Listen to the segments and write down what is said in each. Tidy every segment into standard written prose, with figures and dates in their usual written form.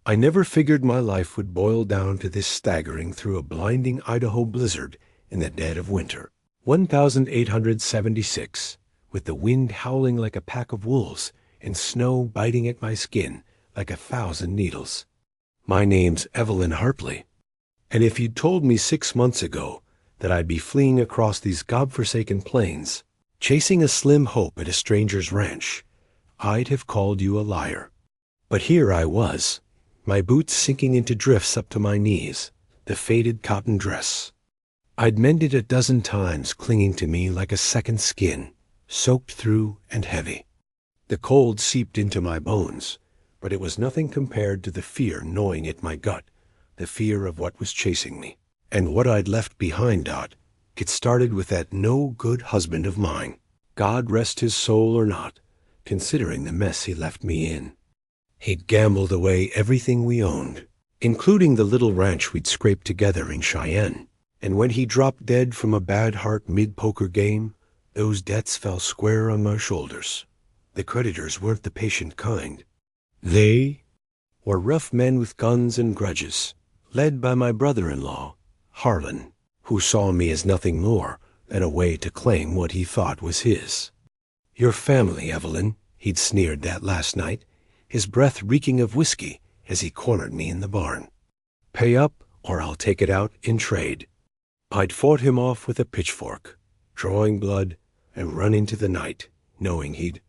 I never figured my life would boil down to this staggering through a blinding Idaho blizzard in the dead of winter. 1876, with the wind howling like a pack of wolves and snow biting at my skin like 1,000 needles. My name's Evelyn Hartley, and if you'd told me 6 months ago that I'd be fleeing across these godforsaken plains, chasing a slim hope at a stranger's ranch, I'd have called you a liar. But here I was, my boots sinking into drifts up to my knees, the faded cotton dress. I'd mended a dozen times, clinging to me like a second skin, soaked through and heavy. The cold seeped into my bones, but it was nothing compared to the fear gnawing at my gut, the fear of what was chasing me. And what I'd left behind, Dot, it started with that no-good husband of mine. God rest his soul or not, considering the mess he left me in. He'd gambled away everything we owned, including the little ranch we'd scraped together in Cheyenne. And when he dropped dead from a bad heart mid-poker game, those debts fell square on my shoulders. The creditors weren't the patient kind. They were rough men with guns and grudges, led by my brother-in-law, Harlan, who saw me as nothing more than a way to claim what he thought was his. Your family, Evelyn, he'd sneered that last night, his breath reeking of whiskey as he cornered me in the barn. Pay up or I'll take it out in trade. I'd fought him off with a pitchfork, drawing blood, and run into the night, knowing he'd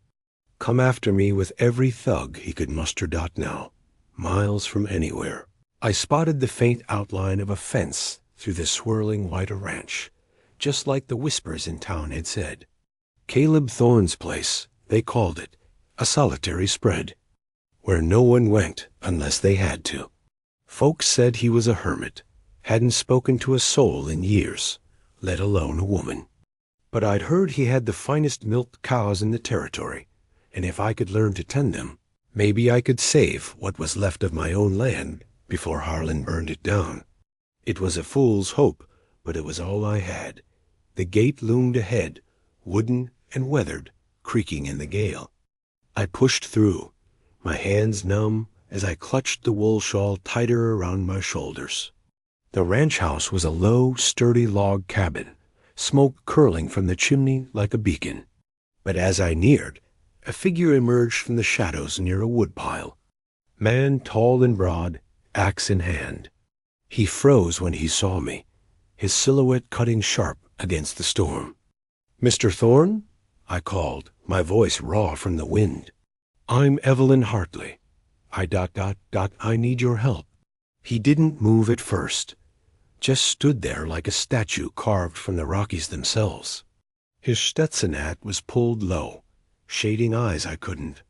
come after me with every thug he could muster. Dot now, miles from anywhere. I spotted the faint outline of a fence through the swirling white ranch, just like the whispers in town had said. Caleb Thorne's place, they called it, a solitary spread, where no one went unless they had to. Folks said he was a hermit, hadn't spoken to a soul in years, let alone a woman. But I'd heard he had the finest milked cows in the territory, and if I could learn to tend them, maybe I could save what was left of my own land before Harlan burned it down. It was a fool's hope, but it was all I had. The gate loomed ahead, wooden and weathered, creaking in the gale. I pushed through, my hands numb as I clutched the wool shawl tighter around my shoulders. The ranch house was a low, sturdy log cabin, smoke curling from the chimney like a beacon. But as I neared, a figure emerged from the shadows near a woodpile. Man tall and broad, axe in hand. He froze when he saw me, his silhouette cutting sharp against the storm. "Mr. Thorne?" I called, my voice raw from the wind. "I'm Evelyn Hartley. I need your help." He didn't move at first, just stood there like a statue carved from the Rockies themselves. His Stetson hat was pulled low, shading eyes I couldn't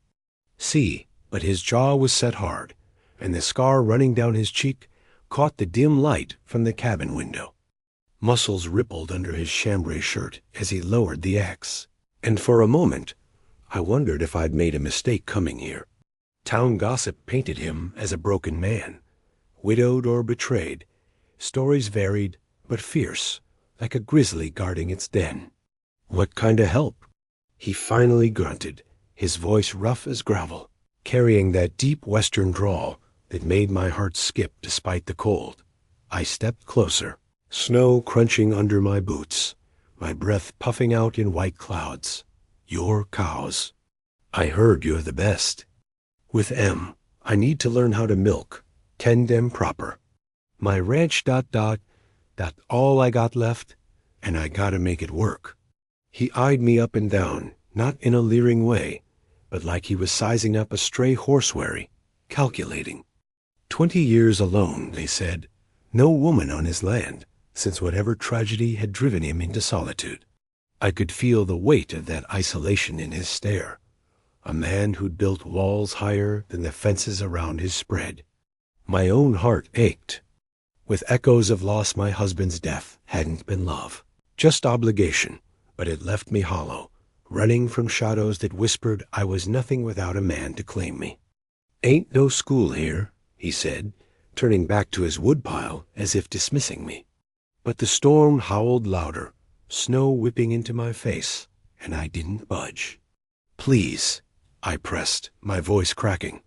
see, but his jaw was set hard, and the scar running down his cheek caught the dim light from the cabin window. Muscles rippled under his chambray shirt as he lowered the axe, and for a moment I wondered if I'd made a mistake coming here. Town gossip painted him as a broken man, widowed or betrayed. Stories varied, but fierce, like a grizzly guarding its den. "What kind of help?" he finally grunted, his voice rough as gravel, carrying that deep western drawl that made my heart skip despite the cold. I stepped closer, snow crunching under my boots, my breath puffing out in white clouds. "Your cows. I heard you're the best. With M, I need to learn how to milk, tend them proper. My ranch ... all I got left, and I gotta make it work." He eyed me up and down, not in a leering way, but like he was sizing up a stray horse-wary, calculating. 20 years alone, they said, no woman on his land, since whatever tragedy had driven him into solitude. I could feel the weight of that isolation in his stare. A man who'd built walls higher than the fences around his spread. My own heart ached. With echoes of loss, my husband's death hadn't been love, just obligation, but it left me hollow, running from shadows that whispered I was nothing without a man to claim me. "Ain't no school here," he said, turning back to his woodpile as if dismissing me. But the storm howled louder, snow whipping into my face, and I didn't budge. "Please," I pressed, my voice cracking.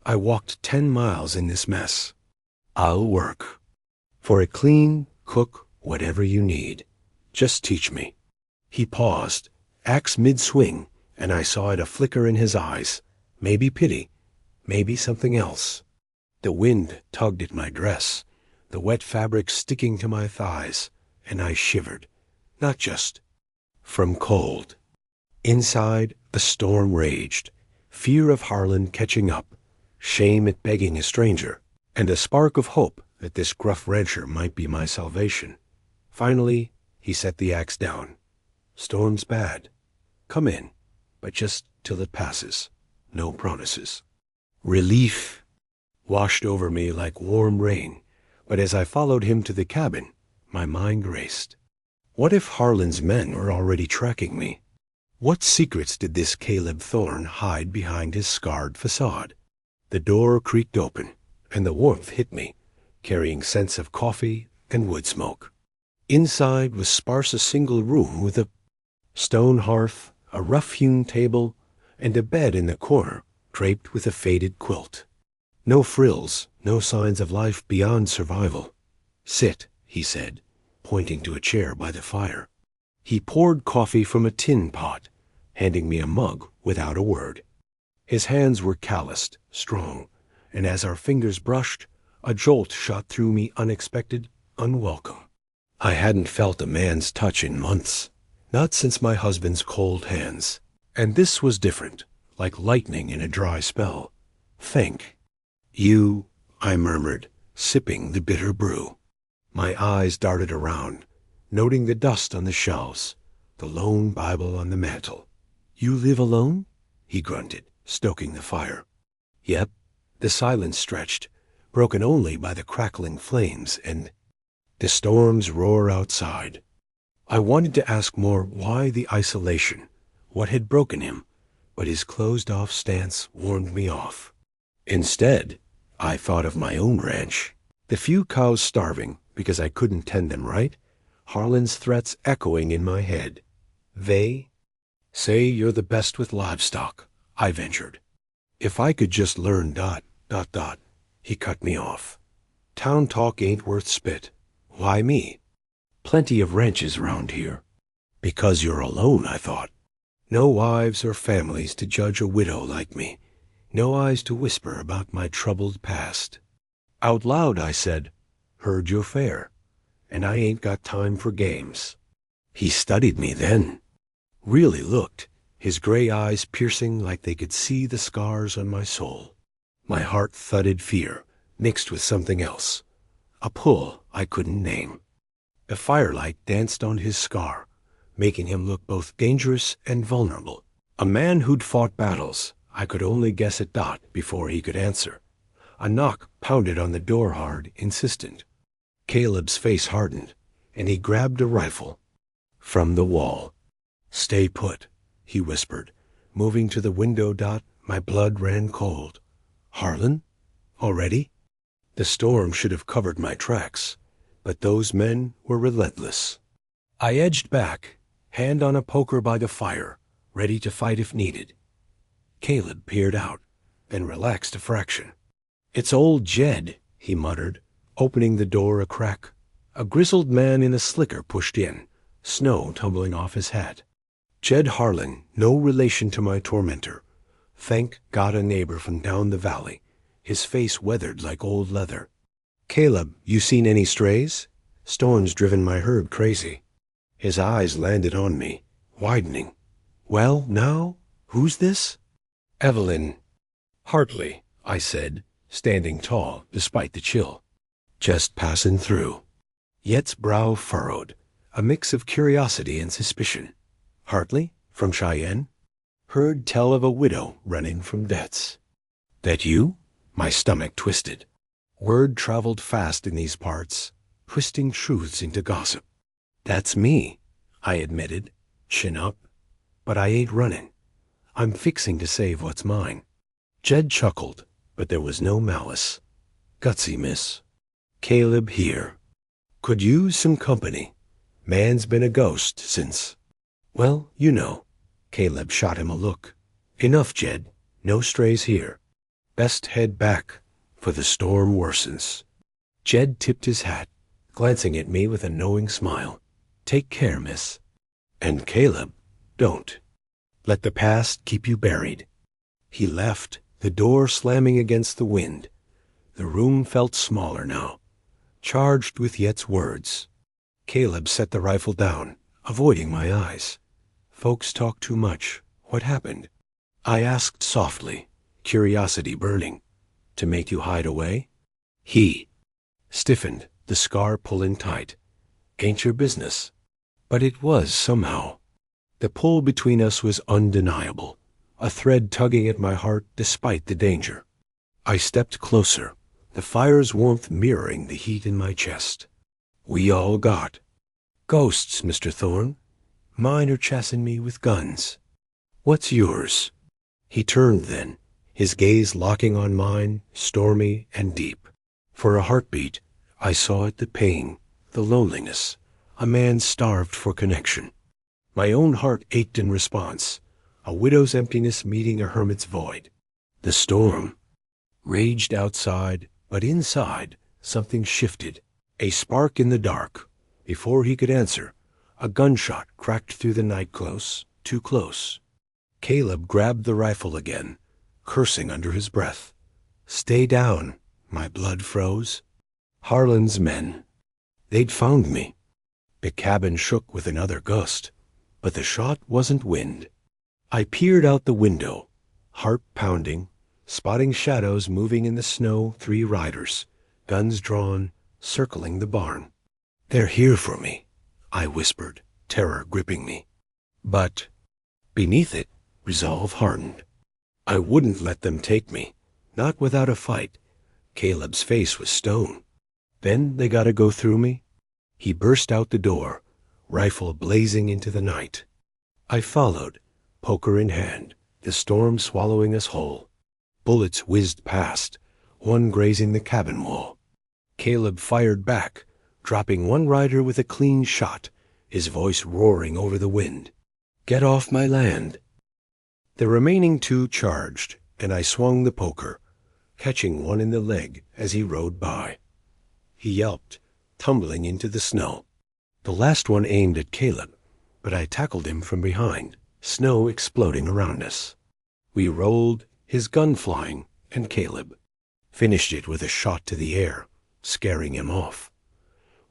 I walked 10 miles in this mess. I'll work. For it clean, cook, whatever you need. Just teach me. He paused, axe mid-swing, and I saw it a flicker in his eyes. Maybe pity, maybe something else. The wind tugged at my dress, the wet fabric sticking to my thighs, and I shivered, not just from cold. Inside, the storm raged, fear of Harlan catching up, shame at begging a stranger, and a spark of hope that this gruff rancher might be my salvation. Finally, he set the axe down. Storm's bad. Come in, but just till it passes. No promises. Relief washed over me like warm rain, but as I followed him to the cabin, my mind raced. What if Harlan's men were already tracking me? What secrets did this Caleb Thorne hide behind his scarred facade? The door creaked open, and the warmth hit me, carrying scents of coffee and wood smoke. Inside was sparse a single room with a stone hearth, a rough-hewn table, and a bed in the corner draped with a faded quilt. No frills, no signs of life beyond survival. Sit, he said, pointing to a chair by the fire. He poured coffee from a tin pot, handing me a mug without a word. His hands were calloused, strong, and as our fingers brushed, a jolt shot through me unexpected, unwelcome. I hadn't felt a man's touch in months, not since my husband's cold hands. And this was different, like lightning in a dry spell. Think. You, I murmured, sipping the bitter brew. My eyes darted around, noting the dust on the shelves, the lone Bible on the mantel. You live alone? He grunted, stoking the fire. Yep. The silence stretched, broken only by the crackling flames and the storm's roar outside. I wanted to ask more why the isolation, what had broken him, but his closed-off stance warned me off. Instead, I thought of my own ranch, the few cows starving because I couldn't tend them right, Harlan's threats echoing in my head. They say you're the best with livestock, I ventured. If I could just learn ... He cut me off. Town talk ain't worth spit. Why me? Plenty of ranches round here. Because you're alone, I thought. No wives or families to judge a widow like me. No eyes to whisper about my troubled past. Out loud, I said, heard you're fair, and I ain't got time for games. He studied me then. Really looked, his gray eyes piercing like they could see the scars on my soul. My heart thudded fear, mixed with something else. A pull I couldn't name. The firelight danced on his scar, making him look both dangerous and vulnerable. A man who'd fought battles, I could only guess at before he could answer. A knock pounded on the door hard, insistent. Caleb's face hardened, and he grabbed a rifle from the wall. Stay put, he whispered, moving to the window. My blood ran cold. Harlan? Already? The storm should have covered my tracks, but those men were relentless. I edged back, hand on a poker by the fire, ready to fight if needed. Caleb peered out, then relaxed a fraction. It's old Jed, he muttered, opening the door a crack. A grizzled man in a slicker pushed in, snow tumbling off his hat. Jed Harlan, no relation to my tormentor. Thank God, a neighbor from down the valley, his face weathered like old leather. Caleb, you seen any strays? Storm's driven my herd crazy. His eyes landed on me, widening. Well, now, who's this? Evelyn Hartley, I said, standing tall despite the chill. Just passing through. Yet's brow furrowed, a mix of curiosity and suspicion. Hartley, from Cheyenne? Heard tell of a widow running from debts. That you? My stomach twisted. Word traveled fast in these parts, twisting truths into gossip. That's me, I admitted, chin up. But I ain't running. I'm fixing to save what's mine. Jed chuckled, but there was no malice. Gutsy, miss. Caleb here. Could use some company. Man's been a ghost since. Well, you know. Caleb shot him a look. Enough, Jed. No strays here. Best head back, for the storm worsens. Jed tipped his hat, glancing at me with a knowing smile. Take care, miss. And Caleb, don't. Let the past keep you buried. He left, the door slamming against the wind. The room felt smaller now, charged with Yet's words. Caleb set the rifle down, avoiding my eyes. Folks talk too much. What happened? I asked softly, curiosity burning. To make you hide away? He stiffened, the scar pulling tight. Ain't your business. But it was somehow. The pull between us was undeniable, a thread tugging at my heart despite the danger. I stepped closer, the fire's warmth mirroring the heat in my chest. We all got ghosts, Mr. Thorne. Mine are chasing me with guns. What's yours? He turned then, his gaze locking on mine, stormy and deep. For a heartbeat, I saw it, the pain, the loneliness, a man starved for connection. My own heart ached in response, a widow's emptiness meeting a hermit's void. The storm raged outside, but inside something shifted. A spark in the dark. Before he could answer, a gunshot cracked through the night close, too close. Caleb grabbed the rifle again, cursing under his breath. Stay down, my blood froze. Harlan's men. They'd found me. The cabin shook with another gust, but the shot wasn't wind. I peered out the window, heart pounding, spotting shadows moving in the snow, 3 riders, guns drawn, circling the barn. They're here for me, I whispered, terror gripping me. But beneath it, resolve hardened. I wouldn't let them take me, not without a fight. Caleb's face was stone. Then they gotta go through me. He burst out the door, rifle blazing into the night. I followed, poker in hand, the storm swallowing us whole. Bullets whizzed past, one grazing the cabin wall. Caleb fired back, dropping one rider with a clean shot, his voice roaring over the wind. Get off my land. The remaining 2 charged, and I swung the poker, catching one in the leg as he rode by. He yelped, tumbling into the snow. The last one aimed at Caleb, but I tackled him from behind, snow exploding around us. We rolled, his gun flying, and Caleb finished it with a shot to the air, scaring him off.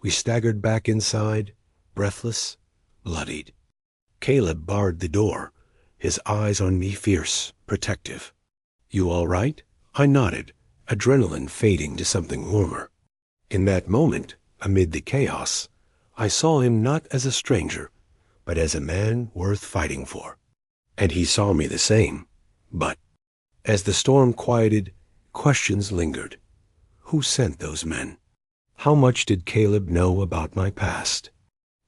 We staggered back inside, breathless, bloodied. Caleb barred the door, his eyes on me fierce, protective. You all right? I nodded, adrenaline fading to something warmer. In that moment, amid the chaos, I saw him not as a stranger, but as a man worth fighting for. And he saw me the same. But as the storm quieted, questions lingered. Who sent those men? How much did Caleb know about my past?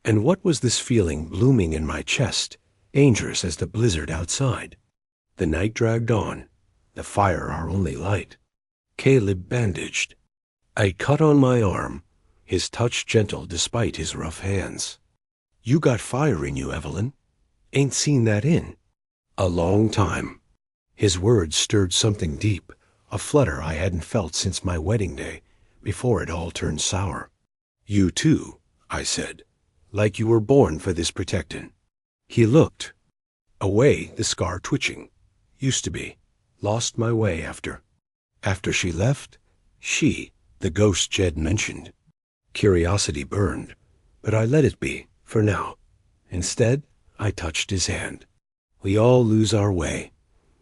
And what was this feeling blooming in my chest, dangerous as the blizzard outside? The night dragged on, the fire our only light. Caleb bandaged. A cut on my arm, his touch gentle despite his rough hands. You got fire in you, Evelyn. Ain't seen that in a long time. His words stirred something deep, a flutter I hadn't felt since my wedding day, before it all turned sour. You too, I said, like you were born for this protectin'. He looked away, the scar twitching. Used to be. Lost my way after she left. She, the ghost Jed mentioned. Curiosity burned, but I let it be, for now. Instead, I touched his hand. We all lose our way.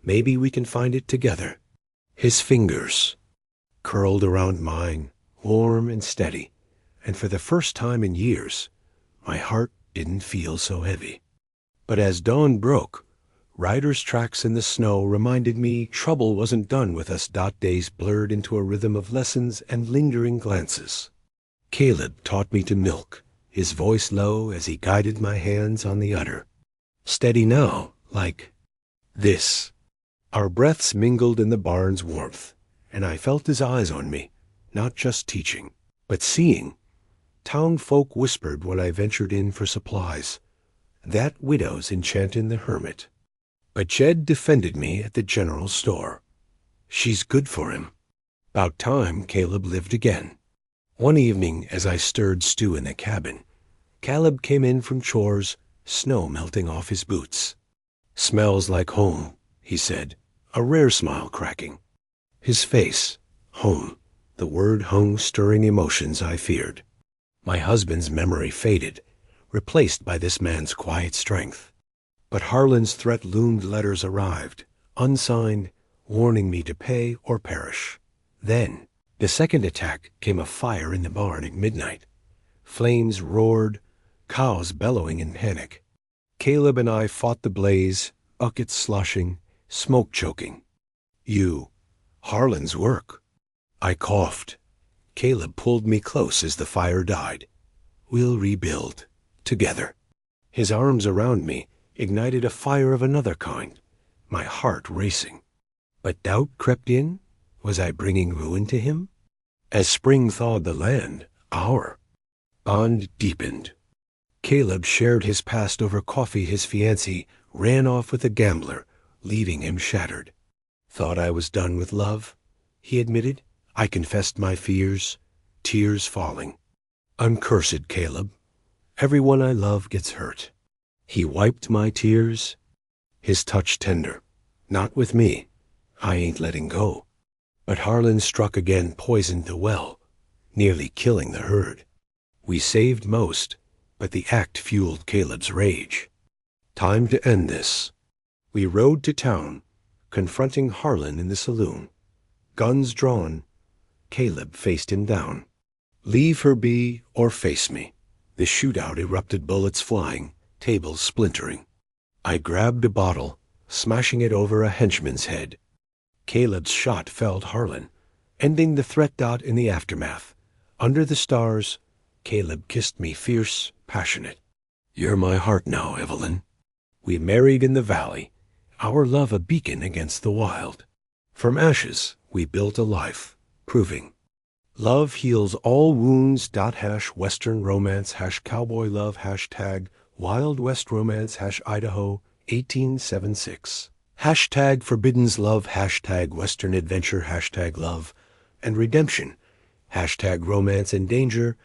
Maybe we can find it together. His fingers curled around mine, warm and steady, and for the first time in years, my heart didn't feel so heavy. But as dawn broke, riders' tracks in the snow reminded me trouble wasn't done with us. Days blurred into a rhythm of lessons and lingering glances. Caleb taught me to milk, his voice low as he guided my hands on the udder. Steady now, like this. Our breaths mingled in the barn's warmth, and I felt his eyes on me, not just teaching, but seeing. Town folk whispered when I ventured in for supplies. That widow's enchantin' the hermit. But Jed defended me at the general store. She's good for him. 'Bout time Caleb lived again. One evening, as I stirred stew in the cabin, Caleb came in from chores, snow melting off his boots. "Smells like home," he said, a rare smile cracking. His face, home, the word hung stirring emotions I feared. My husband's memory faded, replaced by this man's quiet strength. But Harlan's threat-loomed letters arrived, unsigned, warning me to pay or perish. Then, the second attack came a fire in the barn at midnight. Flames roared, cows bellowing in panic. Caleb and I fought the blaze, buckets sloshing, smoke choking. Harlan's work. I coughed. Caleb pulled me close as the fire died. We'll rebuild, together. His arms around me ignited a fire of another kind, my heart racing. But doubt crept in. Was I bringing ruin to him? As spring thawed the land, our bond deepened. Caleb shared his past over coffee. His fiancée ran off with a gambler, leaving him shattered. Thought I was done with love, he admitted. I confessed my fears, tears falling. I'm cursed, Caleb. Everyone I love gets hurt. He wiped my tears, his touch tender. Not with me. I ain't letting go. But Harlan struck again, poisoned the well, nearly killing the herd. We saved most, but the act fueled Caleb's rage. Time to end this. We rode to town, confronting Harlan in the saloon. Guns drawn, Caleb faced him down. Leave her be or face me. The shootout erupted, bullets flying, tables splintering. I grabbed a bottle, smashing it over a henchman's head. Caleb's shot felled Harlan, ending the threat. In the aftermath, under the stars, Caleb kissed me, fierce, passionate. You're my heart now, Evelyn. We married in the valley, our love a beacon against the wild. From ashes, we built a life, proving love heals all wounds. #Western romance #cowboy love #Wild West romance #Idaho 1876. #forbidden's love #Western adventure #love and redemption #romance and danger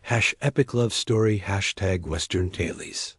#epic love story #Western tailies.